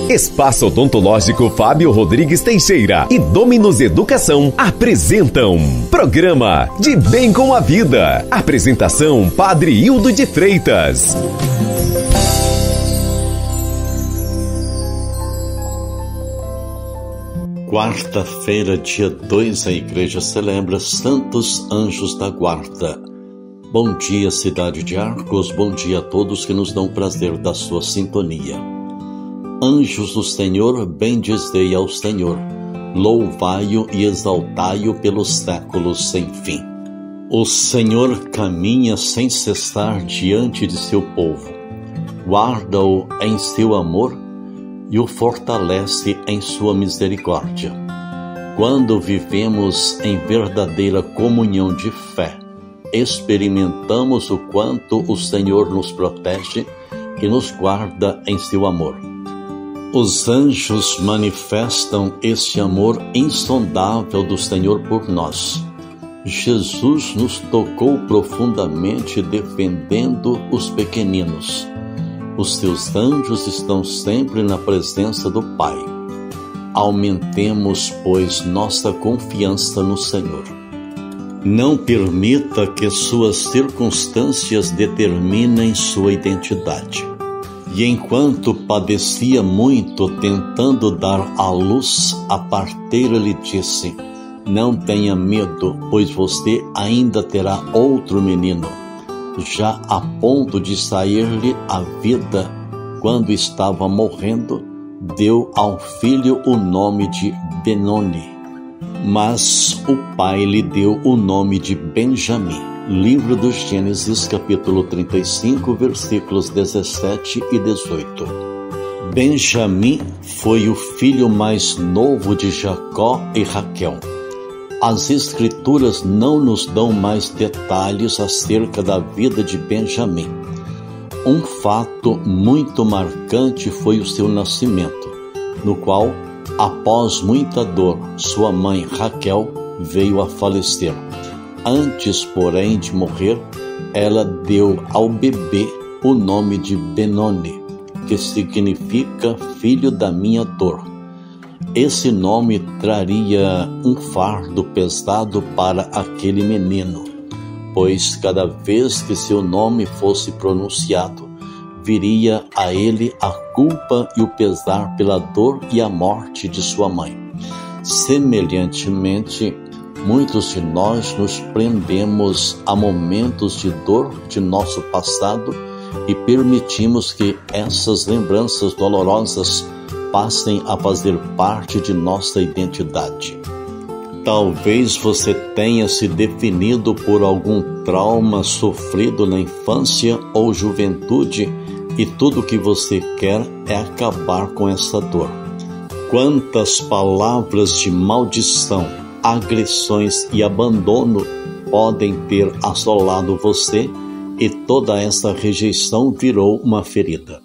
Espaço Odontológico Fábio Rodrigues Teixeira e Dominus Educação apresentam Programa De Bem com a Vida. Apresentação Padre Hildo de Freitas. Quarta-feira, dia 2, a igreja celebra Santos Anjos da Guarda. Bom dia, cidade de Arcos, bom dia a todos que nos dão o prazer da sua sintonia. Anjos do Senhor, bendizei ao Senhor, louvai-o e exaltai-o pelos séculos sem fim. O Senhor caminha sem cessar diante de seu povo, guarda-o em seu amor e o fortalece em sua misericórdia. Quando vivemos em verdadeira comunhão de fé, experimentamos o quanto o Senhor nos protege e nos guarda em seu amor. Os anjos manifestam este amor insondável do Senhor por nós. Jesus nos tocou profundamente defendendo os pequeninos. Os seus anjos estão sempre na presença do Pai. Aumentemos, pois, nossa confiança no Senhor. Não permita que suas circunstâncias determinem sua identidade. E enquanto padecia muito tentando dar à luz, a parteira lhe disse: não tenha medo, pois você ainda terá outro menino. Já a ponto de sair-lhe a vida, quando estava morrendo, deu ao filho o nome de Benoni. Mas o pai lhe deu o nome de Benjamim. Livro do Gênesis, capítulo 35, versículos 17 e 18. Benjamim foi o filho mais novo de Jacó e Raquel. As Escrituras não nos dão mais detalhes acerca da vida de Benjamim. Um fato muito marcante foi o seu nascimento, no qual, após muita dor, sua mãe Raquel veio a falecer. Antes, porém, de morrer, ela deu ao bebê o nome de Benoni, que significa filho da minha dor. Esse nome traria um fardo pesado para aquele menino, pois cada vez que seu nome fosse pronunciado, viria a ele a culpa e o pesar pela dor e a morte de sua mãe. Semelhantemente, muitos de nós nos prendemos a momentos de dor de nosso passado e permitimos que essas lembranças dolorosas passem a fazer parte de nossa identidade. Talvez você tenha se definido por algum trauma sofrido na infância ou juventude e tudo o que você quer é acabar com essa dor. Quantas palavras de maldição, agressões e abandono podem ter assolado você e toda essa rejeição virou uma ferida.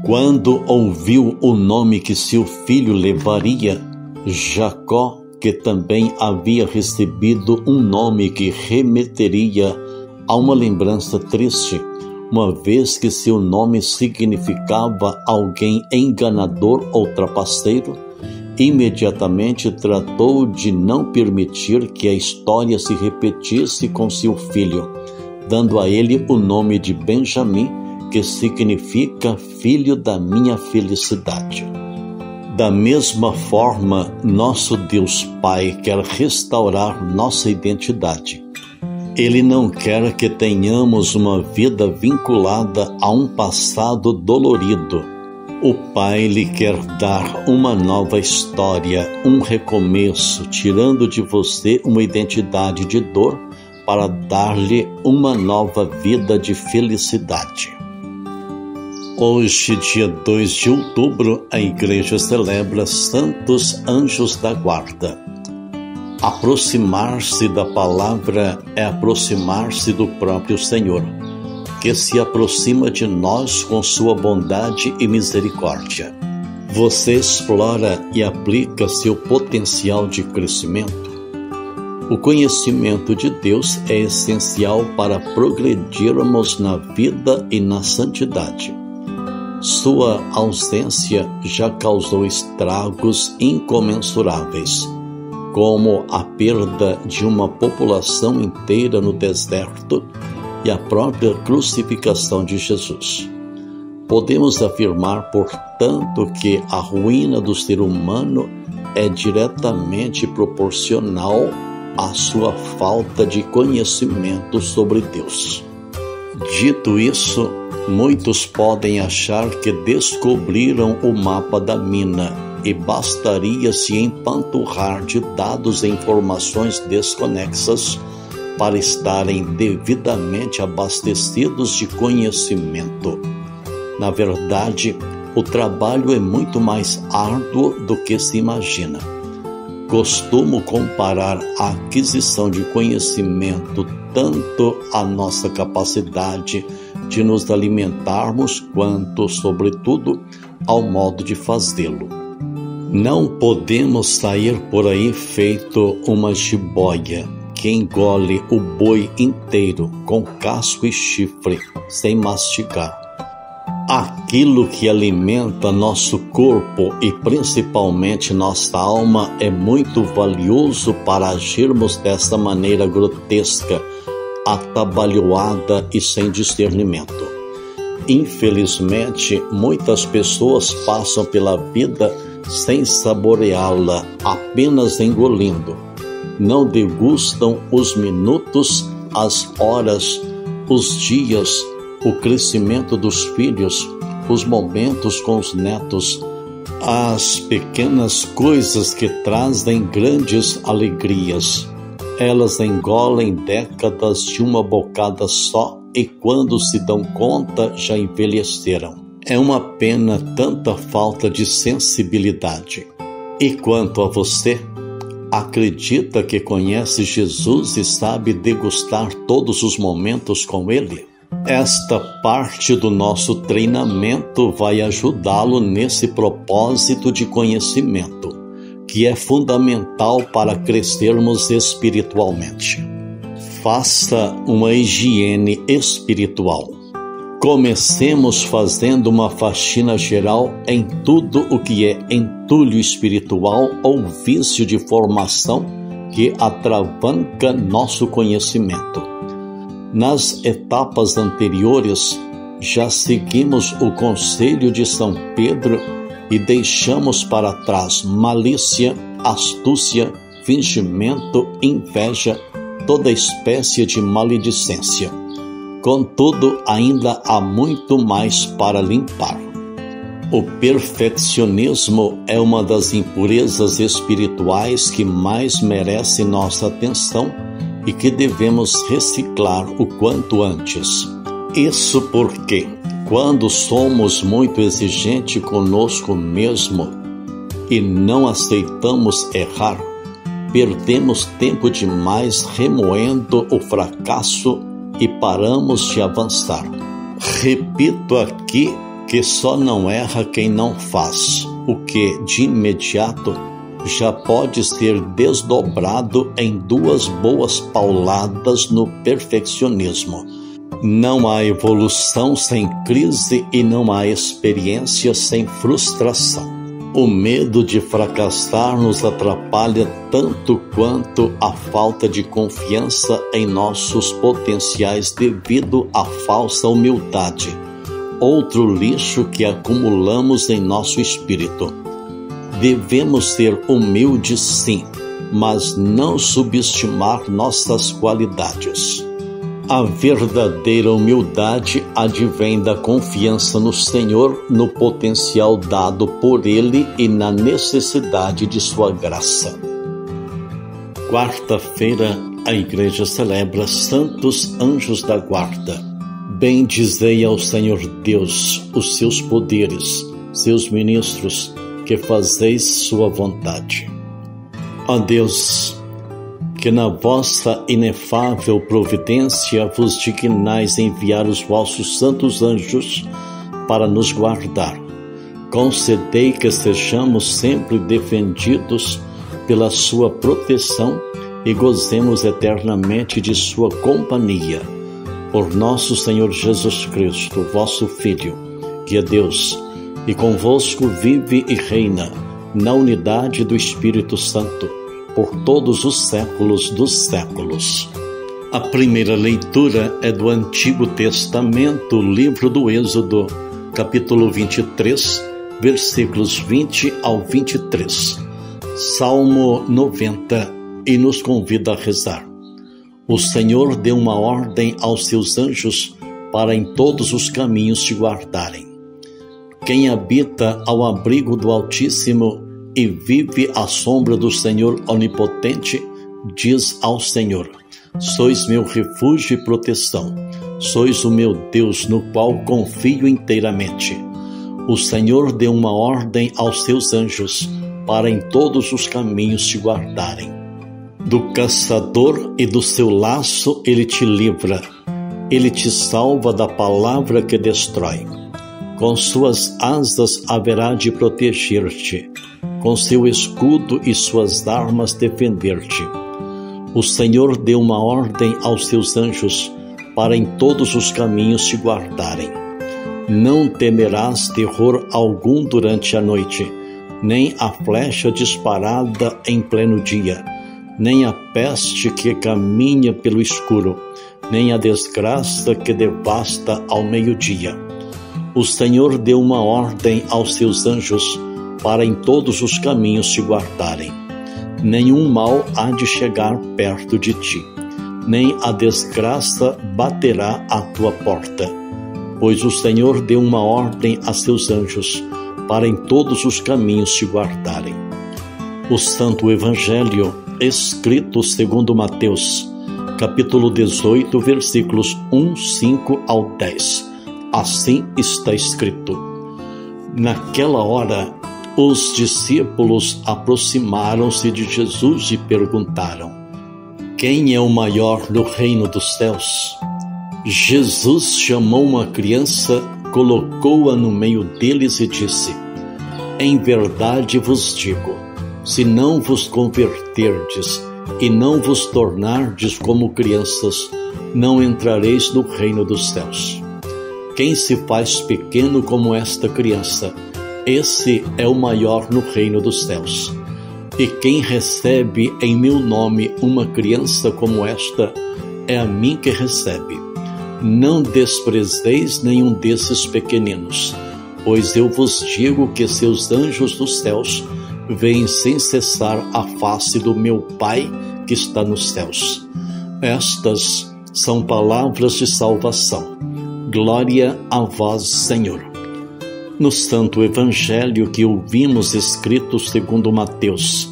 Quando ouviu o nome que seu filho levaria, Jacó, que também havia recebido um nome que remeteria a uma lembrança triste, uma vez que seu nome significava alguém enganador ou trapaceiro, imediatamente tratou de não permitir que a história se repetisse com seu filho, dando a ele o nome de Benjamim, que significa filho da minha felicidade. Da mesma forma, nosso Deus Pai quer restaurar nossa identidade. Ele não quer que tenhamos uma vida vinculada a um passado dolorido. O Pai lhe quer dar uma nova história, um recomeço, tirando de você uma identidade de dor para dar-lhe uma nova vida de felicidade. Hoje, dia 2 de outubro, a igreja celebra Santos Anjos da Guarda. Aproximar-se da palavra é aproximar-se do próprio Senhor, que se aproxima de nós com sua bondade e misericórdia. Você explora e aplica seu potencial de crescimento? O conhecimento de Deus é essencial para progredirmos na vida e na santidade. Sua ausência já causou estragos incomensuráveis, como a perda de uma população inteira no deserto e a própria crucificação de Jesus. Podemos afirmar, portanto, que a ruína do ser humano é diretamente proporcional à sua falta de conhecimento sobre Deus. Dito isso, muitos podem achar que descobriram o mapa da mina e bastaria se empanturrar de dados e informações desconexas para estarem devidamente abastecidos de conhecimento. Na verdade, o trabalho é muito mais árduo do que se imagina. Costumo comparar a aquisição de conhecimento tanto à nossa capacidade de nos alimentarmos, quanto, sobretudo, ao modo de fazê-lo. Não podemos sair por aí feito uma jiboia que engole o boi inteiro, com casco e chifre, sem mastigar. Aquilo que alimenta nosso corpo e principalmente nossa alma é muito valioso para agirmos dessa maneira grotesca, atabalhoada e sem discernimento. Infelizmente, muitas pessoas passam pela vida sem saboreá-la, apenas engolindo. Não degustam os minutos, as horas, os dias, o crescimento dos filhos, os momentos com os netos, as pequenas coisas que trazem grandes alegrias. Elas engolem décadas de uma bocada só e quando se dão conta já envelheceram. É uma pena tanta falta de sensibilidade. E quanto a você, acredita que conhece Jesus e sabe degustar todos os momentos com Ele? Esta parte do nosso treinamento vai ajudá-lo nesse propósito de conhecimento, que é fundamental para crescermos espiritualmente. Faça uma higiene espiritual. Comecemos fazendo uma faxina geral em tudo o que é entulho espiritual ou vício de formação que atravanca nosso conhecimento. Nas etapas anteriores, já seguimos o conselho de São Pedro e deixamos para trás malícia, astúcia, fingimento, inveja, toda espécie de maledicência. Contudo, ainda há muito mais para limpar. O perfeccionismo é uma das impurezas espirituais que mais merece nossa atenção e que devemos reciclar o quanto antes. Isso porque, quando somos muito exigentes conosco mesmo e não aceitamos errar, perdemos tempo demais remoendo o fracasso e paramos de avançar. Repito aqui que só não erra quem não faz, o que de imediato já pode ser desdobrado em 2 boas pauladas no perfeccionismo. Não há evolução sem crise e não há experiência sem frustração. O medo de fracassar nos atrapalha tanto quanto a falta de confiança em nossos potenciais devido à falsa humildade, outro lixo que acumulamos em nosso espírito. Devemos ser humildes, sim, mas não subestimar nossas qualidades. A verdadeira humildade advém da confiança no Senhor, no potencial dado por Ele e na necessidade de sua graça. Quarta-feira, a Igreja celebra Santos Anjos da Guarda. Bendizei ao Senhor Deus, os seus poderes, seus ministros, que fazeis sua vontade. Ó Deus, que na vossa inefável providência vos dignais enviar os vossos santos anjos para nos guardar. Concedei que sejamos sempre defendidos pela sua proteção e gozemos eternamente de sua companhia. Por nosso Senhor Jesus Cristo, vosso Filho, que é Deus, e convosco vive e reina, na unidade do Espírito Santo, por todos os séculos dos séculos. A primeira leitura é do Antigo Testamento, livro do Êxodo, capítulo 23, versículos 20 ao 23. Salmo 90, e nos convida a rezar. O Senhor deu uma ordem aos seus anjos para em todos os caminhos te guardarem. Quem habita ao abrigo do Altíssimo e vive à sombra do Senhor Onipotente, diz ao Senhor: sois meu refúgio e proteção, sois o meu Deus no qual confio inteiramente. O Senhor deu uma ordem aos seus anjos para em todos os caminhos te guardarem. Do caçador e do seu laço ele te livra, ele te salva da palavra que destrói. Com suas asas haverá de proteger-te, com seu escudo e suas armas defender-te. O Senhor deu uma ordem aos seus anjos para em todos os caminhos te guardarem. Não temerás terror algum durante a noite, nem a flecha disparada em pleno dia, nem a peste que caminha pelo escuro, nem a desgraça que devasta ao meio-dia. O Senhor deu uma ordem aos seus anjos para em todos os caminhos te guardarem. Nenhum mal há de chegar perto de ti, nem a desgraça baterá à tua porta. Pois o Senhor deu uma ordem a seus anjos para em todos os caminhos te guardarem. O Santo Evangelho, escrito segundo Mateus, capítulo 18, versículos 1, 5 ao 10. Assim está escrito: naquela hora, os discípulos aproximaram-se de Jesus e perguntaram: quem é o maior no reino dos céus? Jesus chamou uma criança, colocou-a no meio deles e disse: em verdade vos digo, se não vos converterdes e não vos tornardes como crianças, não entrareis no reino dos céus. Quem se faz pequeno como esta criança, esse é o maior no reino dos céus. E quem recebe em meu nome uma criança como esta, é a mim que recebe. Não desprezeis nenhum desses pequeninos, pois eu vos digo que seus anjos dos céus veem sem cessar a face do meu Pai que está nos céus. Estas são palavras de salvação. Glória a vós, Senhor. No Santo Evangelho que ouvimos escrito segundo Mateus,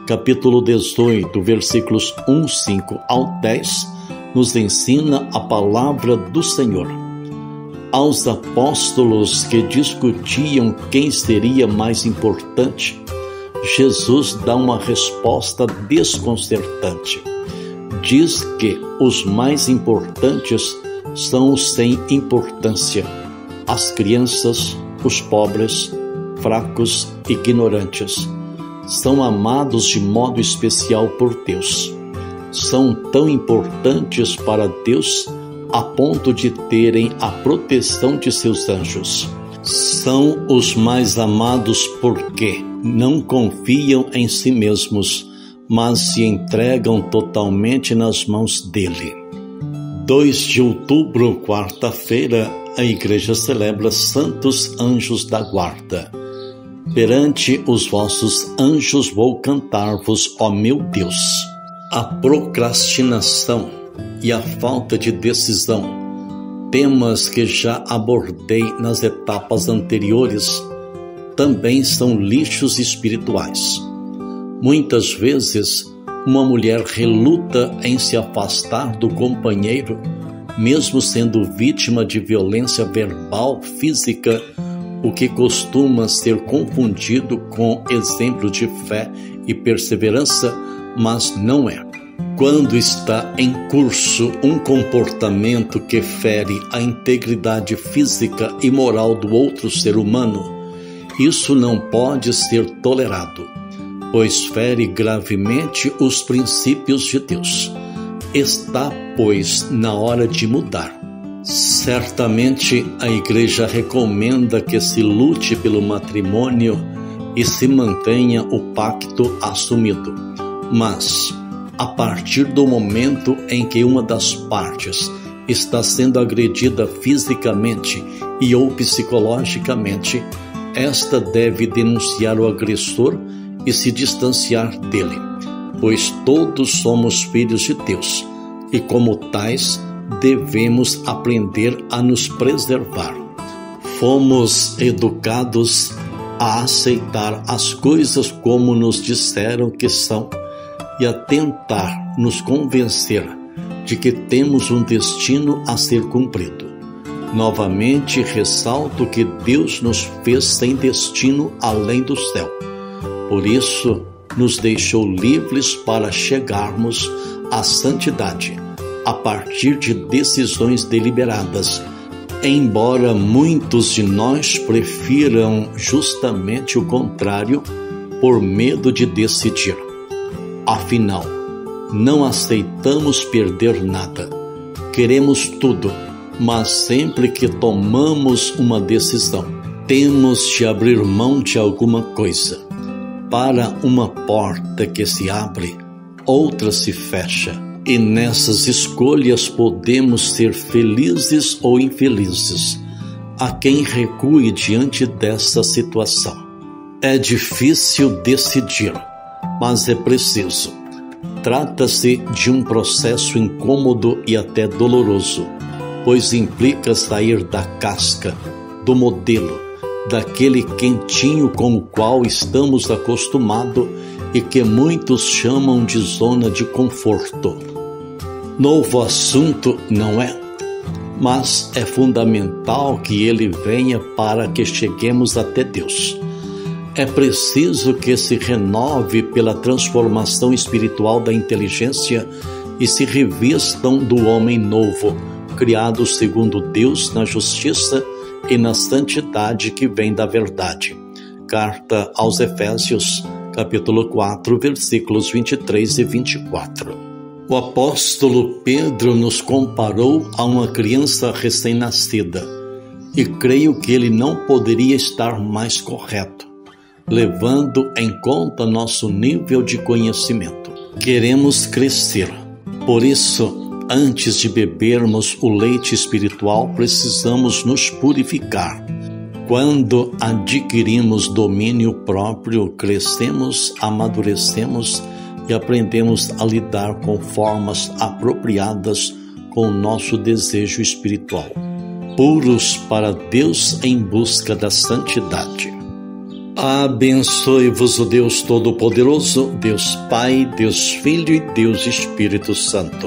capítulo 18, versículos 1, 5 ao 10, nos ensina a palavra do Senhor. Aos apóstolos que discutiam quem seria mais importante, Jesus dá uma resposta desconcertante. Diz que os mais importantes são os sem importância, as crianças, os pobres, fracos, ignorantes. São amados de modo especial por Deus. São tão importantes para Deus a ponto de terem a proteção de seus anjos. São os mais amados porque não confiam em si mesmos, mas se entregam totalmente nas mãos dele. 2 de outubro, quarta-feira, a Igreja celebra Santos Anjos da Guarda. Perante os vossos anjos vou cantar-vos, ó meu Deus. A procrastinação e a falta de decisão, temas que já abordei nas etapas anteriores, também são lixos espirituais. Muitas vezes, uma mulher reluta em se afastar do companheiro, mesmo sendo vítima de violência verbal, física, o que costuma ser confundido com exemplo de fé e perseverança, mas não é. Quando está em curso um comportamento que fere a integridade física e moral do outro ser humano, isso não pode ser tolerado, pois fere gravemente os princípios de Deus. Está, pois, na hora de mudar. Certamente a Igreja recomenda que se lute pelo matrimônio e se mantenha o pacto assumido. Mas, a partir do momento em que uma das partes está sendo agredida fisicamente e ou psicologicamente, esta deve denunciar o agressor e se distanciar dele, pois todos somos filhos de Deus e, como tais, devemos aprender a nos preservar. Fomos educados a aceitar as coisas como nos disseram que são e a tentar nos convencer de que temos um destino a ser cumprido. Novamente ressalto que Deus nos fez sem destino além do céu. Por isso, nos deixou livres para chegarmos à santidade, a partir de decisões deliberadas, embora muitos de nós prefiram justamente o contrário por medo de decidir. Afinal, não aceitamos perder nada. Queremos tudo, mas sempre que tomamos uma decisão, temos de abrir mão de alguma coisa. Para uma porta que se abre, outra se fecha. E nessas escolhas podemos ser felizes ou infelizes. Há quem recue diante dessa situação. É difícil decidir, mas é preciso. Trata-se de um processo incômodo e até doloroso, pois implica sair da casca, do modelo, daquele quentinho com o qual estamos acostumados e que muitos chamam de zona de conforto. Novo assunto, não é? Mas é fundamental que ele venha para que cheguemos até Deus. É preciso que se renove pela transformação espiritual da inteligência e se revistam do homem novo, criado segundo Deus na justiça e na santidade que vem da verdade. Carta aos Efésios, capítulo 4, versículos 23 e 24. O apóstolo Pedro nos comparou a uma criança recém-nascida, e creio que ele não poderia estar mais correto, levando em conta nosso nível de conhecimento. Queremos crescer, por isso, antes de bebermos o leite espiritual, precisamos nos purificar. Quando adquirimos domínio próprio, crescemos, amadurecemos e aprendemos a lidar com formas apropriadas com o nosso desejo espiritual, puros para Deus em busca da santidade. Abençoe-vos o Deus Todo-Poderoso, Deus Pai, Deus Filho e Deus Espírito Santo.